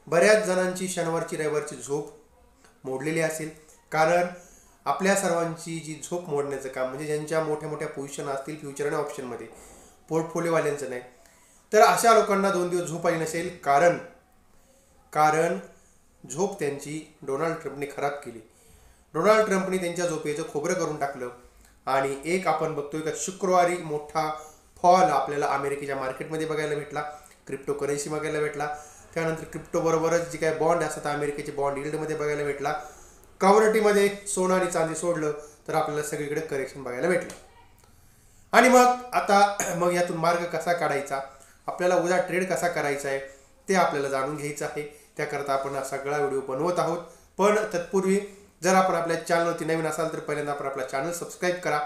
बऱ्याच जणांची शनिवारची रविवारची झोप मोडलेली असेल, कारण आपल्या सर्वांची जी झोप मोडण्याचं काम म्हणजे ज्यांच्या मोठ्या मोठ्या पोझिशन असतील फ्युचर आणि ऑप्शनमध्ये, पोर्टफोलिओवाल्यांचं नाही, तर अशा लोकांना 2 दिवस झोप आली नसेल. कारण झोप त्यांची डोनाल्ड ट्रम्पने खराब केली. डोनाल्ड ट्रम्पने त्यांच्या झोपेचं खोबरं करून टाकलं आणि एक आपण बघतोय का शुक्रवारी मोठा फॉल आपल्याला अमेरिकेच्या मार्केटमध्ये बघायला भेटला, क्रिप्टो करन्सी बघायला भेटला, त्यानंतर क्रिप्टो बरोबरच जे काही बॉन्ड असतात अमेरिकेचे बॉन्ड यील्डमध्ये बघायला भेटला. कमोडिटीमध्ये सोनं आणि चांदी सोडलं तर आपल्याला सगळीकडे करेक्शन बघायला भेटलं. आणि मग यातून मार्ग कसा काढायचा, आपल्याला उद्या ट्रेड कसा करायचा आहे ते आपल्याला जाणून घ्यायचं आहे. त्याकरता आपण हा सगळा व्हिडिओ बनवत आहोत. पण तत्पूर्वी जर आपण आपल्या चॅनलवरती नवीन असाल तर पहिल्यांदा आपण आपला चॅनल सबस्क्राईब करा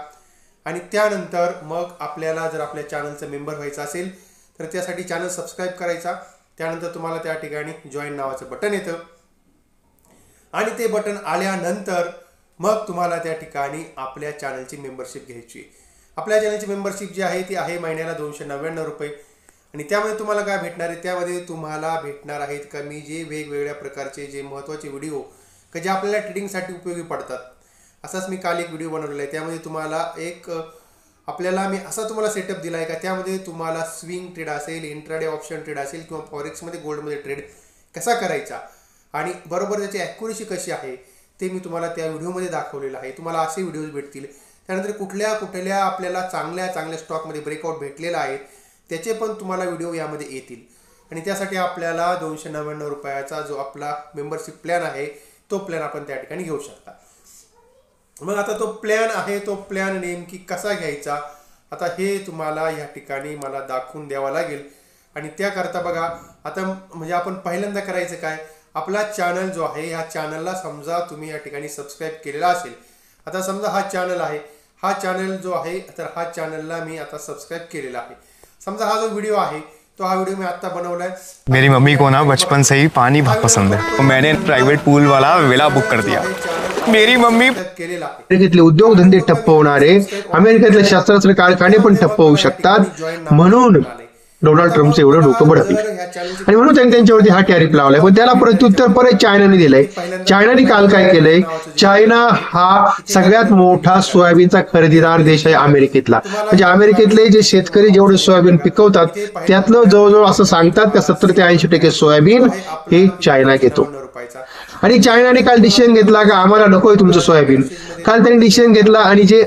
आणि त्यानंतर मग आपल्याला जर आपल्या चॅनलचं मेंबर व्हायचं असेल तर त्यासाठी चॅनल सबस्क्राईब करायचा. त्यानंतर तुम्हाला त्या ठिकाणी जॉईन नावाचं बटन येतं आणि ते बटन आल्यानंतर मग तुम्हाला त्या ठिकाणी आपल्या चॅनलची मेंबरशिप घ्यायची. आपल्या चॅनलची मेंबरशिप जी आहे ती आहे महिन्याला 299 रुपये. आणि त्यामध्ये तुम्हाला काय भेटणार आहे, त्यामध्ये तुम्हाला भेटणार आहेत का मी जे वेगवेगळ्या प्रकारचे जे महत्त्वाचे व्हिडिओ का जे आपल्याला ट्रेडिंगसाठी उपयोगी पडतात. असाच मी काल एक व्हिडिओ बनवलेला आहे, त्यामध्ये तुम्हाला मी असा तुम्हाला सेटअप दिला आहे का त्यामध्ये तुम्हाला स्विंग ट्रेड असेल, इंट्राडे ऑप्शन ट्रेड असेल किंवा फॉरेक्समध्ये गोल्डमध्ये ट्रेड कसा करायचा आणि बरोबर त्याची ॲक्युरेसी कशी आहे ते मी तुम्हाला त्या व्हिडिओमध्ये दाखवलेलं आहे. तुम्हाला असे व्हिडिओज भेटतील. त्यानंतर कुठल्या आपल्याला चांगल्या स्टॉकमध्ये ब्रेकआउट भेटलेला आहे त्याचे पण तुम्हाला व्हिडिओ यामध्ये येतील. आणि त्यासाठी आपल्याला 299 रुपयाचा जो आपला मेंबरशिप प्लॅन आहे तो प्लॅन आपण त्या ठिकाणी घेऊ शकता. मग आता तो प्लॅन आहे, तो प्लॅन नेमकी कसा घ्यायचा आता हे तुम्हाला या ठिकाणी मला दाखवून द्यावा लागेल. आणि त्याकरता बघा आता म्हणजे आपण पहिल्यांदा करायचं काय, आपला चॅनल जो आहे ह्या चॅनलला समजा तुम्ही या ठिकाणी सबस्क्राईब केलेला असेल. आता समजा हा चॅनल आहे, हा चॅनल जो आहे तर हा चॅनलला मी आता सबस्क्राईब केलेला आहे. समजा हा जो व्हिडिओ आहे तो हा वीडियो मैं आता बनवला है. मेरी मम्मी को ना बचपन से ही पानी बहुत पसंद है तो मैंने प्राइवेट पूल वाला विला बुक कर दिया. मेरी मम्मी अमेरिकेतले उद्योगधंदे ठप्प होणारे, अमेरिकेतले शस्त्रास्त्र कारखाने पण ठप्प होऊ शकतात, म्हणून डोनाल्ड ट्रम्पचं एवढं डोकं बडकलं आणि म्हणून त्यांनी त्यांच्यावरती हा टॅरिफ लावलाय. पण त्याला प्रत्युत्तर परत चायनाने दिलंय. चायनाने काल काय केलंय, चायना हा सगळ्यात मोठा सोयाबीनचा खरेदीदार देश आहे अमेरिकेतला. म्हणजे अमेरिकेतले जे शेतकरी जेवढे सोयाबीन पिकवतात त्यातलं जवळजवळ असं सांगतात का 70 ते 80% सोयाबीन हे चायना घेतो. आणि चायनाने काल डिसिजन घेतला का आम्हाला नकोय तुमचं सोयाबीन. काल त्यांनी डिसिजन घेतला आणि जे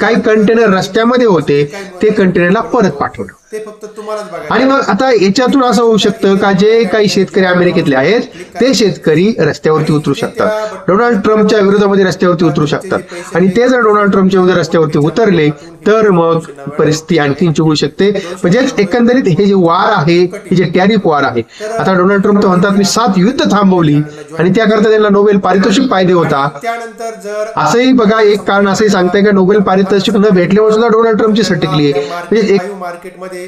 काही कंटेनर रस्त्यामध्ये होते ते कंटेनरला परत पाठवलं. आणि मग आता याच्यातून असं होऊ शकतं का जे काही शेतकरी अमेरिकेतले आहेत ते शेतकरी रस्त्यावरती उतरू शकतात, डोनाल्ड ट्रम्पच्या विरोधामध्ये रस्त्यावरती उतरू शकतात. आणि ते जर डोनाल्ड ट्रम्पच्या विरोधात रस्त्यावरती उतरले तर मग परिस्थिती आणखीन चिघळू शकते. म्हणजे एकंदरीत हे जे वार आहे, हे जे टॅरिफ वार आहे, आता डोनाल्ड ट्रम्प तर म्हणतात मी 7 युद्ध थांबवली आणि त्याकरता त्यांना नोबेल पारितोषिक पाहिजे होता. असंही बघा एक कारण असंही सांगताय का नोबेल पारितोषिक न भेटल्यावर सुद्धा डोनाल्ड ट्रम्पची सटकली आहे. म्हणजे मार्केटमध्ये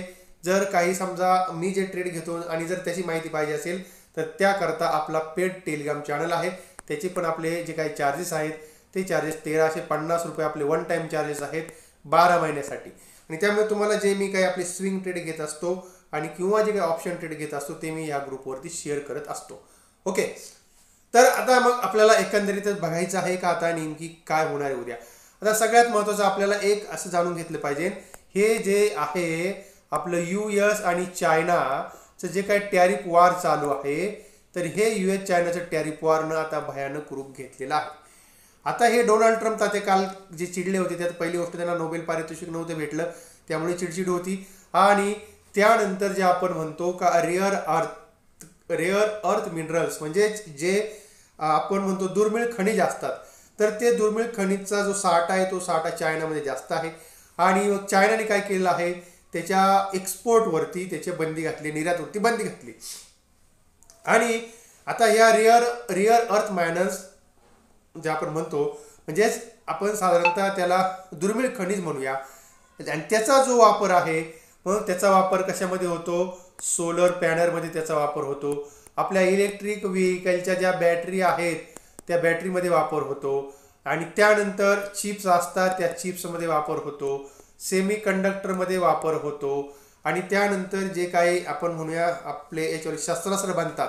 जर काही समजा मी जे ट्रेड घेतो आणि जर त्याची माहिती पाहिजे असेल तर त्याकरता आपला पेड टेलिग्राम चॅनल आहे. त्याचे पण आपले जे काही चार्जेस आहेत ते चार्जेस 1350 रुपये आपले वन टाइम चार्जेस आहेत 12 महिन्यासाठी. आणि त्यामुळे तुम्हाला जे मी काही आपले स्विंग ट्रेड घेत असतो आणि किंवा जे काही ऑप्शन ट्रेड घेत असतो ते मी या ग्रुपवरती शेअर करत असतो. ओके, तर आता मग आपल्याला एकंदरीतच बघायचं आहे का आता नेमकी काय होणार आहे उद्या. आता सगळ्यात महत्त्वाचं आपल्याला एक असं जाणून घेतलं पाहिजे, हे जे आहे आपलं US आणि चायनाचं जे काही टॅरिफ वार चालू आहे तर हे US चायनाचं टॅरिफ वारनं आता भयानक रूप घेतलेलं आहे. आता हे डोनाल्ड ट्रम्प ते काल जे चिडले होते त्यात पहिली गोष्ट त्यांना नोबेल पारितोषिक नव्हतं भेटलं त्यामुळे चिडचिड होती. आणि त्यानंतर जे आपण म्हणतो का रेअर अर्थ मिनरल्स म्हणजे जे आपण म्हणतो दुर्मिळ खनिज असतात तर ते दुर्मिळ खनिजचा जो साठा आहे तो साठा चायनामध्ये जास्त आहे. आणि मग चायनाने काय केलेलं आहे, त्याच्या एक्सपोर्टवरती त्याची बंदी घातली, निर्यातवरती बंदी घातली. आणि आता ह्या रिअर अर्थ मायनर्स जे आपण म्हणतो म्हणजेच आपण साधारणतः त्याला दुर्मिळ खनिज म्हणूया. आणि त्याचा जो वापर आहे मग त्याचा वापर कशामध्ये होतो, सोलर पॅनलमध्ये त्याचा वापर होतो, आपल्या इलेक्ट्रिक व्हेकलच्या ज्या बॅटरी आहेत त्या बॅटरीमध्ये वापर होतो. आणि त्यानंतर चिप्स असतात त्या चिप्समध्ये वापर होतो, सेमी कंडक्टरमध्ये वापर होतो. आणि त्यानंतर जे काही आपण म्हणूया आपले याच्यावर शस्त्रास्त्र बनतात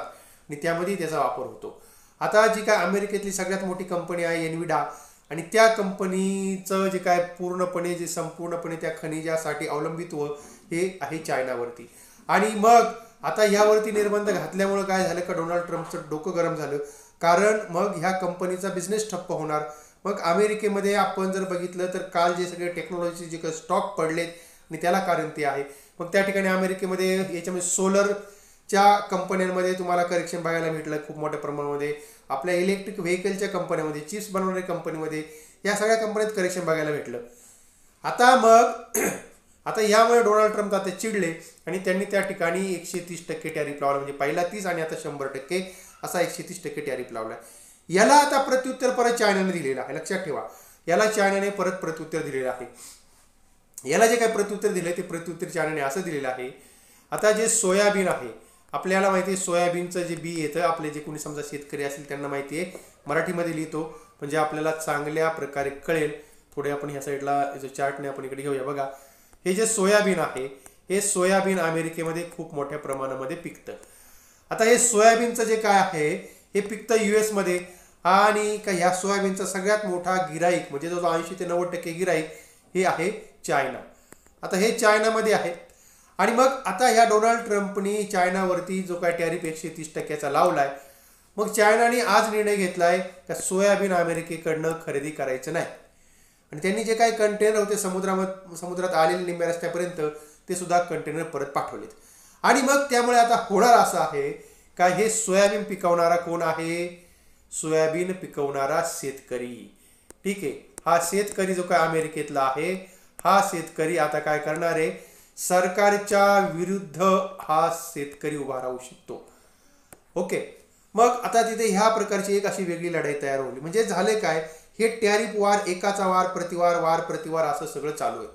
आणि त्यामध्ये त्याचा वापर होतो. आता जी काय अमेरिकेतली सगळ्यात मोठी कंपनी आहे एनविडा, आणि त्या कंपनीचं जे काय पूर्णपणे जे संपूर्णपणे त्या खनिजासाठी अवलंबित्व हे आहे चायनावरती. आणि मग आता ह्यावरती निर्बंध घातल्यामुळे काय झालं का डोनाल्ड ट्रम्पचं डोकं गरम झालं, कारण मग ह्या कंपनीचा बिझनेस ठप्प होणार. मग अमेरिकेमध्ये आपण जर बघितलं तर काल जे सगळे टेक्नॉलॉजी जे काही स्टॉक पडलेत आणि त्याला कारण ते आहे. मग त्या ठिकाणी अमेरिकेमध्ये याच्यामध्ये सोलरच्या कंपन्यांमध्ये तुम्हाला करेक्शन बघायला भेटलं खूप मोठ्या प्रमाणामध्ये. आपल्या इलेक्ट्रिक व्हेकलच्या कंपन्यांमध्ये, चिप्स बनवणाऱ्या कंपनीमध्ये, या सगळ्या कंपन्यात करेक्शन बघायला भेटलं. आता मग आता यामुळे डोनाल्ड ट्रम्प आता चिडले आणि त्यांनी त्या ठिकाणी 130% टॅरिफ लावला. म्हणजे पहिला 30 आणि आता 100% असा 130% टॅरिफ लावला. याला आता प्रत्युत्तर परत चायनाने दिलेलं आहे. लक्षात ठेवा, याला चायनाने परत प्रत्युत्तर दिलेलं आहे. याला जे काही प्रत्युत्तर दिलं ते प्रत्युत्तर चायनाने असं दिलेलं आहे, आता जे सोयाबीन आहे, आपल्याला माहिती आहे सोयाबीनचं जे बी येतं, आपले जे कोणी समजा शेतकरी असेल त्यांना माहिती आहे, मराठीमध्ये लिहितो म्हणजे आपल्याला चांगल्या प्रकारे कळेल. थोडे आपण ह्या साईडला जो चार्टने आपण इकडे घेऊया. बघा, हे जे सोयाबीन आहे, हे सोयाबीन अमेरिकेमध्ये खूप मोठ्या प्रमाणामध्ये पिकतं. आता हे सोयाबीनचं जे काय आहे हे पिकतं US मध्ये, आणि का ह्या सोयाबीनचा सगळ्यात मोठा गिराईक म्हणजे जो 80 ते 90% गिराईक हे आहे चायना. आता हे चायनामध्ये आहे. आणि मग आता ह्या डोनाल्ड ट्रम्पनी चायनावरती जो काय टॅरिफ 130%चा लावलाय, मग चायनाने आज निर्णय घेतलाय का सोयाबीन अमेरिकेकडनं खरेदी करायचं नाही. आणि त्यांनी जे काही कंटेनर होते समुद्रात आलेले निम्म्या रस्त्यापर्यंत ते सुद्धा कंटेनर परत पाठवलेत. आणि मग त्यामुळे आता होणार असं आहे का हे सोयाबीन पिकवणारा कोण आहे? सोयाबीन पिकवणारा शेतकरी. ठीक आहे, हा शेतकरी जो काय अमेरिकेतला आहे, हा शेतकरी आता काय करणार आहे, सरकारच्या विरुद्ध हा शेतकरी उभा राहू शकतो. ओके, मग आता तिथे ह्या प्रकारची एक अशी वेगळी लढाई तयार होली. म्हणजे झाले काय, हे टॅरिफ वार, एकाचा वार प्रतिवार असं सगळं चालू आहे.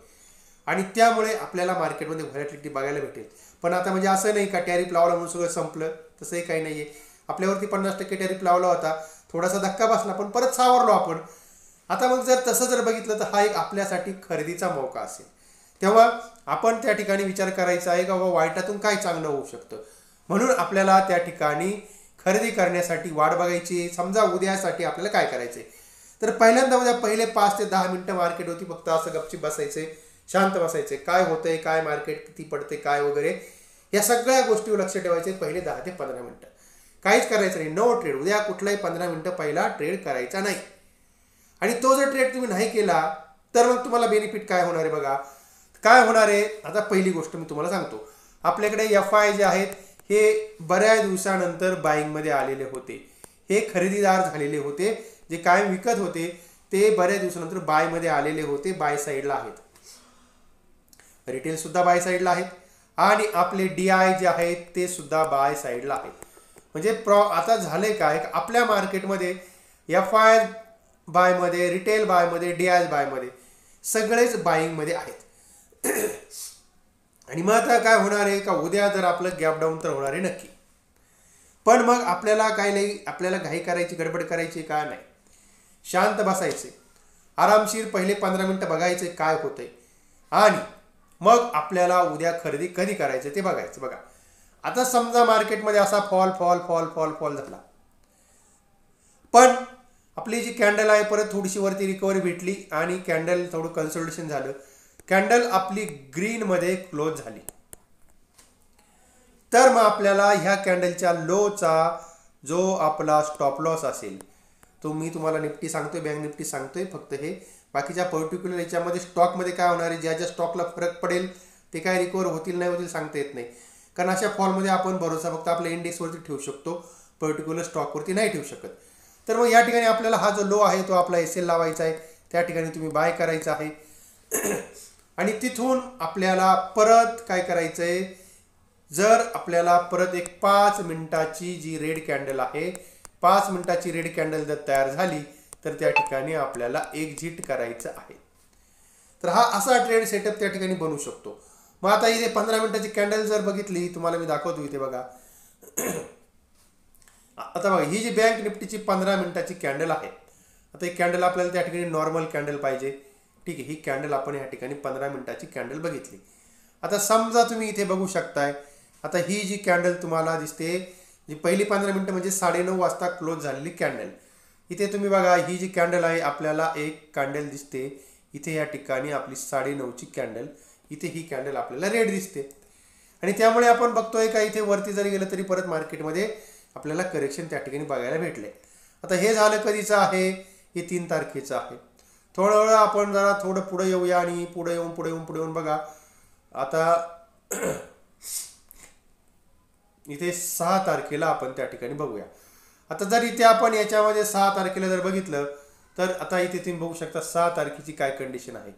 आणि त्यामुळे आपल्याला मार्केटमध्ये व्हॉलॅटिलिटी बघायला भेटेल. पण आता म्हणजे असं नाही का टॅरिफ लावला म्हणून सगळं संपलं, तसंही काही नाहीये. आपल्यावरती 50% टॅरिफ लावला होता, थोडासा धक्का बसला पण परत सावरलो आपण. आता मग जर तसं जर बघितलं तर हा एक आपल्यासाठी खरेदीचा मौका असेल. तेव्हा आपण त्या ठिकाणी विचार करायचा आहे का बाबा वाईटातून काय चांगलं होऊ शकतं, म्हणून आपल्याला त्या ठिकाणी खरेदी करण्यासाठी वाट बघायची. समजा उद्यासाठी आपल्याला काय करायचंय, तर पहिल्यांदा उद्या पहिले 5 ते 10 मिनिटं मार्केट होती, फक्त असं गपचीप बसायचे, शांत बसायचे, काय होतंय, काय मार्केट किती पडते, काय वगैरे या सगळ्या गोष्टीवर लक्ष ठेवायचे. पहिले 10 ते 15 मिनिटं काहीच करायचं नाही, नो ट्रेड. उद्या कुठलाही 15 मिनिटं पहिला ट्रेड करायचा नाही. आणि तो जर ट्रेड तुम्ही नाही केला तर मग तुम्हाला बेनिफिट काय होणार आहे बघा. काय होणार आहे, आता पहिली गोष्ट मी तुम्हाला सांगतो. आपल्याकडे FI जे आहेत हे बऱ्याच दिवसानंतर बाईंगमध्ये आलेले होते. हे खरेदीदार झालेले होते, जे कायम विकत होते ते बऱ्याच दिवसानंतर बायमध्ये आलेले होते, बाय साईडला आहेत. रिटेल सुद्धा बाय साईडला आहेत आणि आपले DI जे आहेत ते सुद्धा बाय साईडला आहेत. म्हणजे आता झाले काय, आपल्या मार्केटमध्ये FI बायमध्ये, रिटेल बायमध्ये, DI बायमध्ये सगळेच बाईंगमध्ये आहेत. आणि मग आता काय होणार आहे का उद्या जर आपलं गॅप डाऊन तर होणार आहे नक्की. पण मग आपल्याला काय नाही, आपल्याला घाई करायची, गडबड करायची का नाही, शांत बसायचे, आरामशीर पहिले 15 मिनिटं बघायचे काय होतंय आणि मग आपल्याला उद्या खरेदी कधी करायचं ते बघायचं. बघा, आता समजा मार्केटमध्ये असा फॉल झाला, पण आपली जी कॅन्डल आहे परत थोडीशी वरती रिकव्हरी भेटली आणि कॅन्डल थोडं कन्सोलिडेशन झालं, कॅन्डल आपली ग्रीनमध्ये क्लोज झाली, तर मग आपल्याला ह्या कॅन्डलच्या लोचा जो आपला स्टॉप लॉस असेल तो मी तुम्हाला निफ्टी सांगतोय, बँक निफ्टी सांगतोय, फक्त हे बाकीच्या पर्टिक्युलर याच्यामध्ये स्टॉकमध्ये काय होणार आहे, ज्या ज्या स्टॉकला फरक पडेल ते काय रिकवर होतील नाही होतील सांगता येत नाही. कारण अशा फॉलमध्ये आपण भरोसा फक्त आपल्या इंडेक्सवरती ठेवू शकतो, पर्टिक्युलर स्टॉकवरती नाही ठेवू शकत. तर मग या ठिकाणी आपल्याला हा जो लो आहे तो आपला SL लावायचा आहे, त्या ठिकाणी तुम्ही बाय करायचा आहे. आणि तिथून आपल्याला परत काय करायचं आहे, जर आपल्याला परत एक 5 मिनिटाची जी रेड कॅन्डल आहे, 5 मिनिटाची रेड कॅन्डल जर तयार झाली तर त्या ठिकाणी आपल्याला एक्झिट करायचं आहे. तर हा असा ट्रेड सेटअप त्या ठिकाणी बनवू शकतो. मग आता इथे 15 मिनिटाची कॅन्डल जर बघितली, तुम्हाला मी दाखवतो इथे बघा. आता बघा, ही जी बँक निफ्टीची 15 मिनिटाची कॅन्डल आहे. आता ही कॅन्डल आपल्याला त्या ठिकाणी नॉर्मल कॅन्डल पाहिजे. ठीक आहे, ही कॅन्डल आपण या ठिकाणी 15 मिनिटाची कॅन्डल बघितली. आता समजा तुम्ही इथे बघू शकताय, आता ही जी कॅन्डल तुम्हाला दिसते जी पहिली 15 मिनिटं म्हणजे 9:30 वाजता क्लोज झालेली कॅन्डल. इथे तुम्ही बघा, ही जी कॅन्डल आहे आपल्याला एक कॅन्डल दिसते इथे, या ठिकाणी आपली 9:30ची कॅन्डल, इथे ही कॅन्डल आपल्याला रेड दिसते. आणि त्यामुळे आपण बघतोय का इथे वरती जरी गेलं तरी परत मार्केटमध्ये आपल्याला करेक्शन त्या ठिकाणी बघायला भेटले. आता हे झालं कधीचं आहे, हे 3 तारखेचं आहे. थोडं आपण जरा थोडं पुढे येऊया आणि पुढे येऊन बघा. आता इथे 6 तारखेला आपण त्या ठिकाणी बघूया. आता जर इथे आपण याच्यामध्ये 6 तारखेला जर बघितलं तर आता इथे तुम्ही बघू शकता 6 तारखेची काय कंडिशन आहे.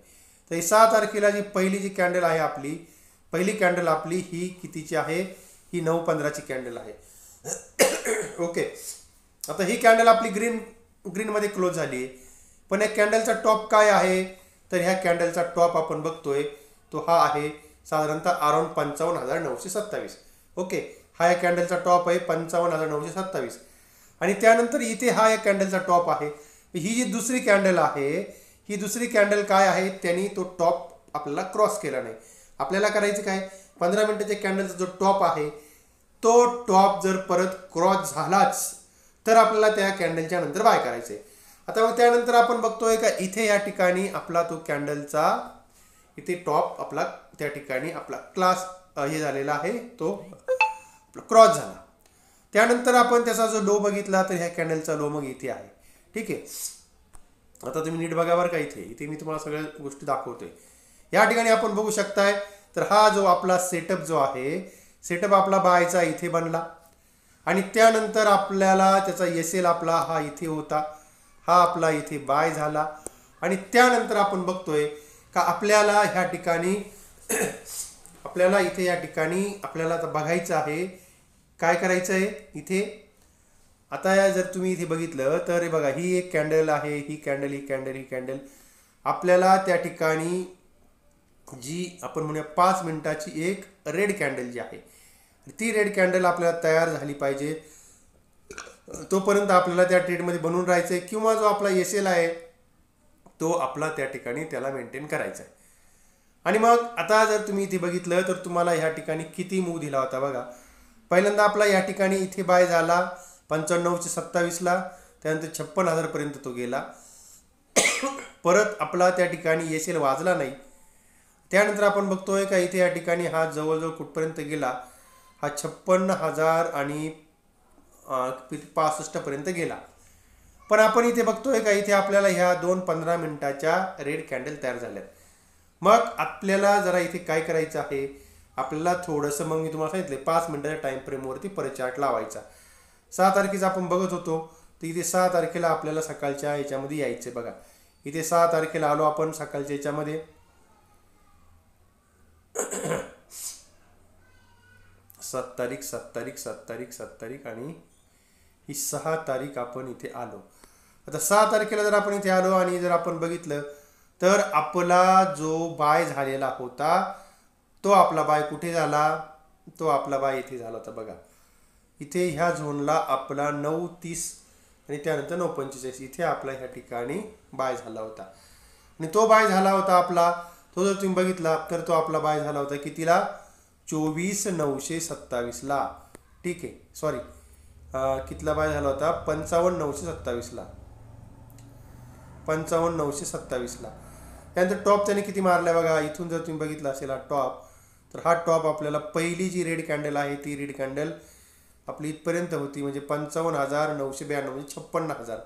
तर ही 6 तारखेला जी पहिली जी कॅन्डल आहे आपली, पहिली कॅन्डल आपली ही कितीची आहे, ही 9:15ची कॅन्डल आहे. ओके, आता ही कॅन्डल आपली ग्रीनमध्ये क्लोज झाली आहे. पण या कॅन्डलचा टॉप काय आहे, तर ह्या कॅन्डलचा टॉप आपण बघतोय तो हा आहे साधारणतः अराउंड 55,927. ओके, हा या कॅन्डलचा टॉप आहे 55,927. आणि त्यानंतर इथे हा या कॅन्डलचा टॉप आहे. ही जी दुसरी कॅन्डल आहे, ही दुसरी कॅन्डल काय आहे, त्यांनी तो टॉप आपल्याला क्रॉस केला नाही. आपल्याला करायचं काय, 15 मिनिटाच्या कॅन्डलचा जो टॉप आहे तो टॉप जर परत क्रॉस झालाच तर आपल्याला त्या कॅन्डलच्या नंतर बाय करायचे. आता मग त्यानंतर आपण बघतोय का इथे या ठिकाणी आपला तो कॅन्डलचा इथे टॉप आपला त्या ठिकाणी आपला क्लास हे झालेला आहे, तो क्रॉस झाला. त्यानंतर आपण त्याचा जो लो बघितला तर ह्या कॅन्डलचा लो मग इथे आहे. ठीक आहे, आता तुम्ही नीट बघा बरं का, इथे मी तुम्हाला सगळ्या गोष्टी दाखवतोय. या ठिकाणी आपण बघू शकताय तर हा जो आपला सेटअप जो आहे, सेटअप आपला बायचा इथे बनला आणि त्यानंतर आपल्याला त्याचा एसएल आपला हा इथे होता, हा आपला इथे बाय झाला. आणि त्यानंतर आपण बघतोय का आपल्याला ह्या ठिकाणी आपल्याला इथे या ठिकाणी आपल्याला आता बघायचं आहे काय करायचं आहे इथे. आता जर तुम्ही इथे बघितलं तर बघा, ही एक कॅन्डल आहे, ही कॅन्डल आपल्याला त्या ठिकाणी जी आपण म्हणूया 5 मिनिटाची एक रेड कॅन्डल जी आहे, ती रेड कॅन्डल आपल्याला तयार झाली पाहिजे. तोपर्यंत आपल्याला त्या ट्रेडमध्ये बनवून राहायचं आहे, किंवा जो आपला एसएल आहे तो आपला त्या ठिकाणी त्याला मेंटेन करायचा आहे. आणि मग आता जर तुम्ही इथे बघितलं तर तुम्हाला ह्या ठिकाणी किती मूव दिला होता बघा. पहिल्यांदा आपला या ठिकाणी इथे बाय झाला 9527ला, त्यानंतर 56,000 पर्यंत तो गेला. परत आपला त्या ठिकाणी एसएल वाजला नाही. त्यानंतर आपण बघतोय का इथे या ठिकाणी हा जवळजवळ कुठपर्यंत गेला, हा 56,000 आणि 65 पर्यंत गेला. पण आपण इथे बघतोय का इथे आपल्याला ह्या 2 15 मिनिटाच्या रेड कॅन्डल तयार झाल्यात. मग आपल्याला जरा इथे काय करायचं आहे, आपल्याला थोडंसं मग मी तुम्हाला सांगितलं 5 मिनिटाच्या टाइम फ्रेमवरती परत चार्ट लावायचा. 6 तारखेचा आपण बघत होतो तर इथे 6 तारखेला आपल्याला सकाळच्या याच्यामध्ये यायचं बघा. इथे 6 तारखेला आलो आपण सकाळच्या याच्यामध्ये 7 तारीख आणि ही 6 तारीख आपण इथे आलो. आता 6 तारखेला जर आपण इथे आलो आणि जर आपण बघितलं तर आपला जो बाय झालेला होता तो आपला बाय कुठे झाला, तो आपला बाय इथे झाला होता बघा. इथे ह्या झोनला आपला 9:30 आणि त्यानंतर 9:45 इथे आपला ह्या ठिकाणी बाय झाला होता. आणि तो बाय झाला होता आपला, तो जर तुम्ही बघितला तर तो आपला बाय झाला होता कितीला, 24,927ला. ठीक आहे, सॉरी कितला बाय झाला होता, 55,927ला, 55,927ला. त्यानंतर टॉप त्याने किती मारलाय बघा. इथून जर तुम्ही बघितला असेल हा टॉप, तर हा टॉप आपल्याला पहिली जी रेड कॅन्डल आहे ती रेड कॅन्डल आपली इथपर्यंत होती, म्हणजे 55,992 म्हणजे 56,000.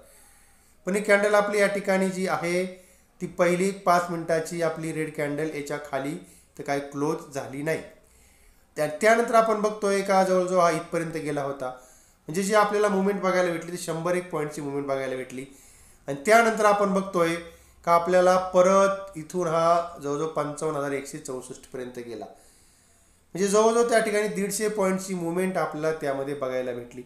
पण ही कॅन्डल आपली या ठिकाणी जी आहे ती पहिली 5 मिनिटाची आपली रेड कॅन्डल याच्या खाली तर काय क्लोज झाली नाही. त्यानंतर आपण बघतोय का जवळजवळ हा इथपर्यंत गेला होता, म्हणजे जी आपल्याला मुवमेंट बघायला भेटली ती 101 पॉईंटची मुवमेंट बघायला भेटली. आणि त्यानंतर आपण बघतोय का आपल्याला परत इथून हा जवळजवळ 55,164 पर्यंत गेला, म्हणजे जवळजवळ त्या ठिकाणी 150 पॉईंटची मुवमेंट आपल्याला त्यामध्ये बघायला भेटली.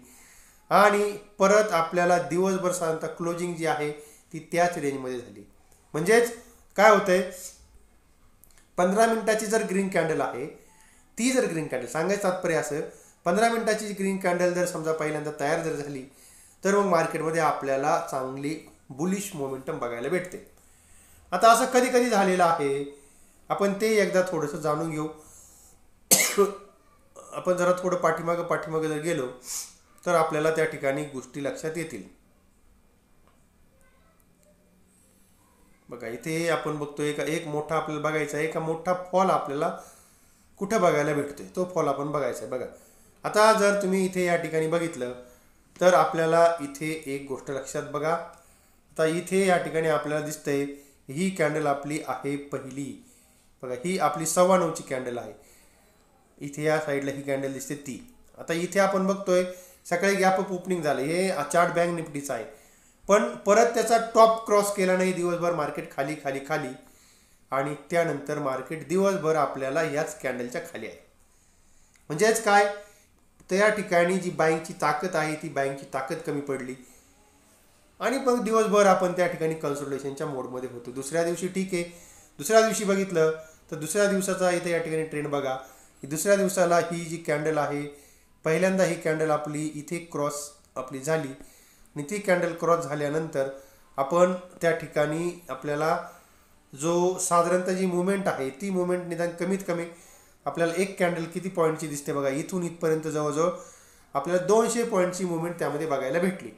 आणि परत आपल्याला दिवसभर साधारणतः क्लोजिंग जी आहे ती त्याच रेंजमध्ये झाली. म्हणजेच काय होतंय, 15 मिनिटाची जर ग्रीन कॅन्डल आहे, ती जर ग्रीन कॅन्डल सांगायचं तात्पर्य असं, 15 मिनिटाची ग्रीन कॅन्डल जर समजा पहिल्यांदा तयार जर झाली तर मग मार्केटमध्ये आपल्याला चांगली बुलिश मोमेंटम बघायला भेटते. आता असं कधी कधी झालेलं आहे, आपण ते एकदा थोडंसं जाणून घेऊ. आपण जरा थोडं पाठीमागं जर गेलो तर आपल्याला त्या ठिकाणी गोष्टी लक्षात येतील. बघा इथे आपण बघतोय का एक मोठा आपल्याला बघायचा आहे, का मोठा फॉल आपल्याला कुठे बघायला भेटतोय, तो फॉल आपण बघायचा आहे. बघा आता जर तुम्ही इथे या ठिकाणी बघितलं तर आपल्याला इथे एक गोष्ट लक्षात बघा. आता इथे या ठिकाणी आपल्याला दिसतंय ही कॅन्डल आपली आहे पहिली. बघा ही आपली 9:15ची कॅन्डल आहे. इथे या साईडला ही कॅन्डल दिसते ती. आता इथे आपण बघतोय सकाळी गॅप अप ओपनिंग झालं, हे चार्ट बँक निफ्टीचा आहे, पण परत त्याचा टॉप क्रॉस केला नाही. दिवसभर मार्केट खाली खाली खाली आणि त्यानंतर मार्केट दिवसभर आपल्याला याच कॅन्डलच्या खाली आहे. म्हणजेच काय, त्या ठिकाणी जी बाईंगची ताकद आहे ती बाईंगची ताकद कमी पडली आणि मग दिवसभर आपण त्या ठिकाणी कन्सोलिडेशनच्या मोडमध्ये होतो. दुसऱ्या दिवशी ठीक आहे, दुसऱ्या दिवशी बघितलं तर दुसऱ्या दिवसाचा इथे या ठिकाणी ट्रेंड बघा. दुसऱ्या दिवसाला ही जी कॅन्डल आहे, पहिल्यांदा ही कॅन्डल आपली इथे क्रॉस आपली झाली आणि ती कॅन्डल क्रॉस झाल्यानंतर आपण त्या ठिकाणी आपल्याला जो साधारणतः जी मुवमेंट आहे ती मुवमेंट निदान कमीत कमी आपल्याला एक कॅन्डल किती पॉईंटची दिसते बघा, इथून इथपर्यंत जवळजवळ आपल्याला 200 पॉईंटची मुवमेंट त्यामध्ये बघायला भेटली.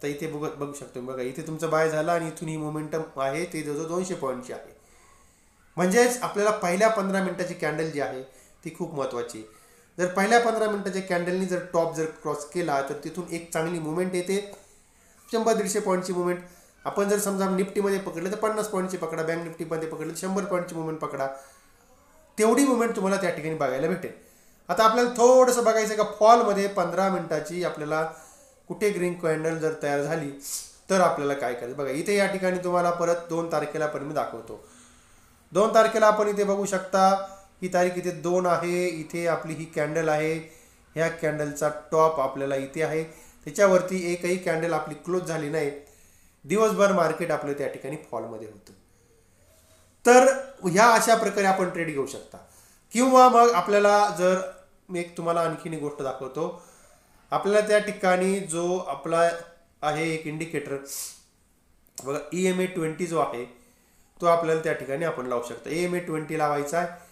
तर इथे बघू शकतो बघा, इथे तुमचं बाय झालं आणि इथून ही मोमेंटम आहे ते जवळजवळ 200 पॉईंटची आहे. म्हणजेच आपल्याला पहिल्या 15 मिनिटाची कॅन्डल जी आहे ती खूप महत्त्वाची. जर पहिल्या 15 मिनिटाच्या कॅन्डलनी जर टॉप जर क्रॉस केला तर तिथून एक चांगली मुवमेंट येते, 100-150 पॉईंटची मुवमेंट. आपण जर समजा निफ्टीमध्ये पकडलं तर 50 पॉईंटची पकडा, बँक निफ्टीमध्ये पकडलं तर 100 पॉईंटची मुवमेंट पकडा, तेवढी मुवमेंट तुम्हाला त्या ठिकाणी बघायला भेटेल. आता आपल्याला थोडंसं बघायचं का फॉलमध्ये 15 मिनिटाची आपल्याला कुठे ग्रीन कॅन्डल जर तयार झाली तर आपल्याला काय करायचं बघा. इथे या ठिकाणी तुम्हाला परत 2 तारखेला पण मी दाखवतो. 2 तारखेला आपण इथे बघू शकता ही तारीख इथे 2 आहे. इथे आपली ही कॅन्डल आहे, ह्या कॅन्डलचा टॉप आपल्याला इथे आहे, त्याच्यावरती एकही कॅन्डल आपली क्लोज झाली नाही. दिवसभर मार्केट आपलं त्या ठिकाणी फॉलमध्ये होतं. तर ह्या अशा प्रकारे आपण ट्रेड घेऊ शकता. किंवा मग आपल्याला जर मी एक तुम्हाला आणखीन एक गोष्ट दाखवतो, आपल्याला त्या ठिकाणी जो आपला आहे एक इंडिकेटर बघा, EMA 20 जो आहे तो आपल्याला त्या ठिकाणी आपण लावू शकतो. EMA 20 लावायचा आहे.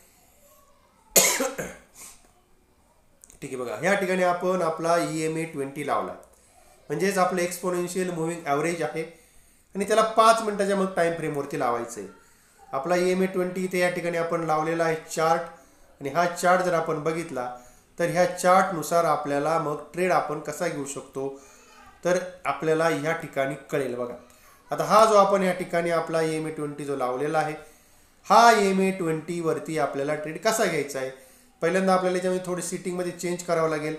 ठीक आहे बघा, ह्या ठिकाणी आपण आपला EMA 20 लावला, म्हणजेच आपलं एक्सपोनेन्शियल मुव्हिंग ॲव्हरेज आहे आणि त्याला 5 मिनिटाच्या मग टाइम फ्रेमवरती लावायचं आहे. आपला EMA 20 इथे या ठिकाणी आपण लावलेला आहे चार्ट, आणि हा चार्ट जर आपण बघितला तर ह्या चार्टनुसार आपल्याला मग ट्रेड आपण कसा घेऊ शकतो तर आपल्याला ह्या ठिकाणी कळेल बघा. आता हा जो आपण या ठिकाणी आपला EMA 20 जो लावलेला आहे, हा EMA 20 वरती आपल्याला ट्रेड कसा घ्यायचा आहे. पहिल्यांदा आपल्याला याच्यामध्ये थोडी सिटिंगमध्ये चेंज करावं लागेल.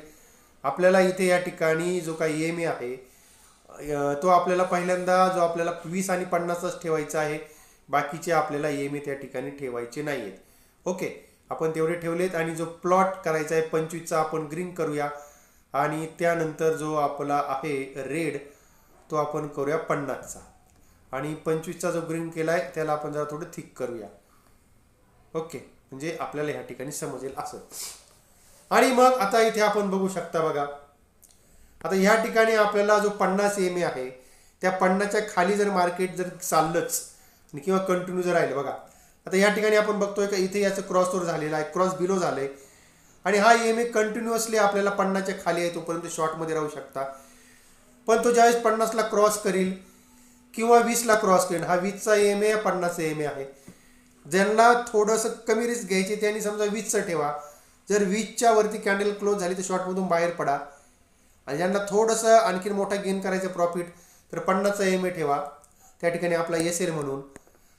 आपल्याला इथे या ठिकाणी जो काही EMA आहे तो आपल्याला पहिल्यांदा जो आपल्याला 20 आणि 50च ठेवायचा आहे, बाकीचे आपल्याला EMA त्या ठिकाणी ठेवायचे नाही आहेत. ओके, आपण तेवढे ठेवलेत आणि जो प्लॉट करायचा आहे 25चा आपण ग्रीन करूया आणि त्यानंतर जो आपला आहे रेड तो आपण करूया 50चा आणि 25चा जो ग्रीन केला आहे त्याला आपण जरा थोडं थिक करूया. ओके, म्हणजे आपल्याला ह्या ठिकाणी समजेल असं. आणि मग आता इथे आपण बघू शकता बघा, आता ह्या ठिकाणी आपल्याला जो 50 EMA आहे त्या 50च्या खाली जर मार्केट जर चाललंच किंवा कंटिन्यू जर राहिलं बघा, आता या ठिकाणी आपण बघतोय का इथे याचं क्रॉसवर झालेला आहे, क्रॉस बिलो झालंय आणि हा EMA कंटिन्युअसली आपल्याला 50च्या खाली आहे तोपर्यंत शॉर्टमध्ये राहू शकता. पण तो ज्यावेळेस 50ला क्रॉस करील किंवा 20ला क्रॉस करेल, हा 20चा EMA 50चा EMA आहे. ज्यांना थोडंसं कमी रिस्क घ्यायची त्यांनी समजा 20चं ठेवा. जर 20च्या वरती कॅन्डल क्लोज झाली तर शॉर्टमधून बाहेर पडा. आणि ज्यांना थोडंसं आणखीन मोठा गेन करायचं प्रॉफिट तर 50चा EMA ठेवा त्या ठिकाणी आपला SL म्हणून.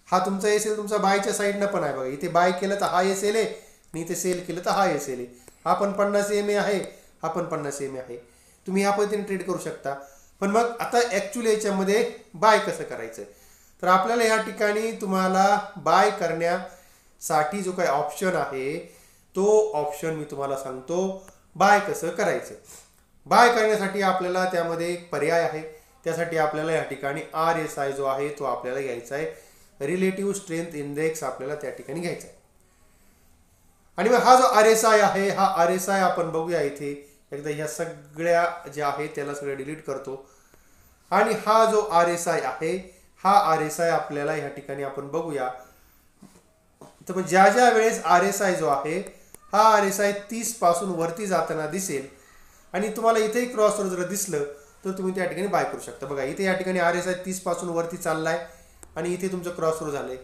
हा तुमचा SL तुमचा बायच्या साईडनं पण आहे बघा, इथे बाय केलं तर हा SL आहे आणि इथे सेल केलं तर हा SL आहे. हा पण 50 EMA आहे, हा पण 50 EMA आहे. तुम्ही ह्या पद्धतीने ट्रेड करू शकता. पण मग आता ॲक्च्युली याच्यामध्ये बाय कसं करायचं तर आपल्याला या ठिकाणी तुम्हाला बाय करण्यासाठी जो काही ऑप्शन आहे तो ऑप्शन मी तुम्हाला सांगतो बाय कसं करायचं. बाय करण्यासाठी आपल्याला त्यामध्ये एक पर्याय आहे, त्यासाठी आपल्याला या ठिकाणी RSI जो आहे तो आपल्याला घ्यायचा आहे, रिलेटिव्ह स्ट्रेंथ इंडेक्स आपल्याला त्या ठिकाणी घ्यायचा आहे. आणि मग हा जो RSI आहे हा RSI आपण बघूया इथे एकदा, ह्या सगळ्या ज्या आहेत त्याला सगळं डिलीट करतो आणि हा जो RSI आहे हा RSI आपल्याला ह्या ठिकाणी आपण बघूया. तर मग ज्या वेळेस RSI जो आहे हा RSI 30 पासून वरती जाताना दिसेल आणि तुम्हाला इथेही क्रॉसवर जर दिसलं तर तुम्ही त्या ठिकाणी बाय करू शकता. बघा इथे या ठिकाणी RSI 30 पासून वरती चाललाय आणि इथे तुमचं क्रॉसवर झालंय.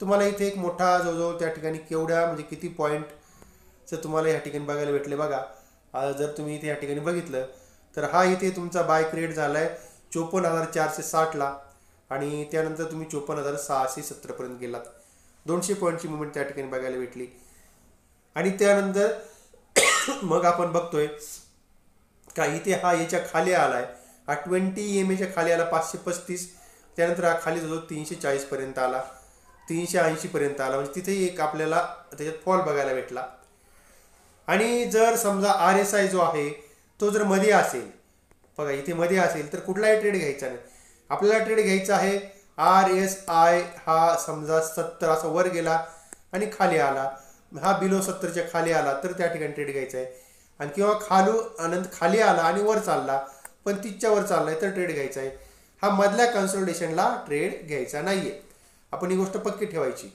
तुम्हाला इथे एक मोठा जवळजवळ त्या ठिकाणी केवढ्या म्हणजे किती पॉईंटचं तुम्हाला या ठिकाणी बघायला भेटले बघा. जर तुम्ही इथे या ठिकाणी बघितलं तर हा इथे तुमचा बाय क्रिएट झालाय 54,460ला आणि त्यानंतर तुम्ही 54,670 पर्यंत गेलात. 200 पॉईंटची मुवमेंट त्या ठिकाणी बघायला भेटली. आणि त्यानंतर मग आपण बघतोय का इथे हा याच्या खाली आलाय, हा 20 EMA खाली आला 535. त्यानंतर हा खाली जवळ 340 पर्यंत आला, 380 पर्यंत आला. म्हणजे तिथेही एक आपल्याला त्याच्यात फॉल बघायला भेटला. आणि जर समजा RSI जो आहे तो जर मध्ये असेल, बघा इथे मध्ये असेल तर कुठलाही ट्रेड घ्यायचा नाही. आपल्याला ट्रेड घ्यायचा आहे RSI हा समजा 70 असा वर गेला आणि खाली आला, हा बिलो 70च्या खाली आला तर त्या ठिकाणी ट्रेड घ्यायचा आहे. आणि किंवा अनंत खाली आला आणि वर चालला पण 30च्या वर चाललाय तर ट्रेड घ्यायचा आहे. हा मधल्या कन्सोलिडेशनला ट्रेड घ्यायचा नाहीये. आपण ही गोष्ट पक्की ठेवायची.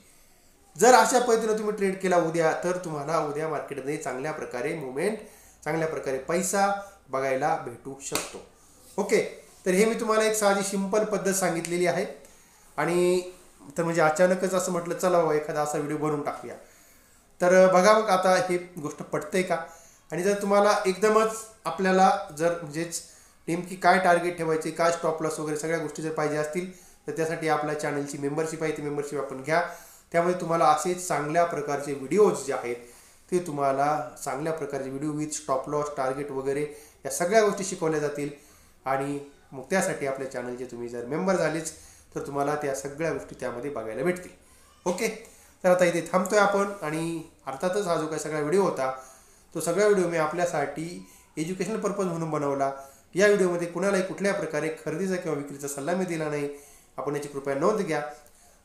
जर अशा पद्धतीने तुम्ही ट्रेड केला उद्या तर तुम्हाला उद्या मार्केटमध्ये चांगल्या प्रकारे मुवमेंट, चांगल्या प्रकारे पैसा बघायला भेटू शकतो. ओके, तर हे मी तुम्हाला एक साधी सिंपल पद्धत सांगितलेली आहे. आणि तर म्हणजे अचानकच असं म्हटलं चला बाबा एखादा असा व्हिडिओ बनवून टाकूया. तर बघा मग आता हे गोष्ट पटतंय का. आणि जर तुम्हाला एकदमच आपल्याला जर म्हणजेच नेमकी काय टार्गेट ठेवायचे, काय स्टॉप लॉस वगैरे सगळ्या गोष्टी जर पाहिजे असतील तर त्यासाठी आपल्या चॅनलची मेंबरशिप आहे, ती मेंबरशिप आपण घ्या. त्यामुळे तुम्हाला असेच चांगल्या प्रकारचे व्हिडिओज जे आहेत ते तुम्हाला चांगल्या प्रकारचे video with stop loss, target वगैरे या सगळ्या गोष्टी शिकवल्या जातील. आणि मग त्यासाठी आपल्या चॅनलचे तुम्ही जर मेंबर झालेच तर तुम्हाला त्या सगळ्या गोष्टी त्यामध्ये बघायला भेटतील. ओके, तर आता इथे थांबतोय आपण. आणि अर्थातच हा जो काही सगळा व्हिडिओ होता तो सगळा व्हिडिओ मी आपल्यासाठी एज्युकेशनल पर्पज म्हणून बनवला. या व्हिडिओमध्ये कुणालाही कुठल्या प्रकारे खरेदीचा किंवा विक्रीचा सल्ला मी दिला नाही. आपण याची कृपया नोंद घ्या.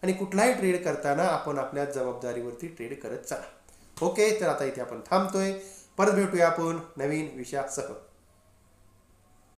आणि कुठलाही ट्रेड करताना आपण आपल्या जबाबदारीवरती ट्रेड करत चला. ओके, तर आता इथे आपण थांबतोय. परत भेटूया आपण नवीन विषयासह.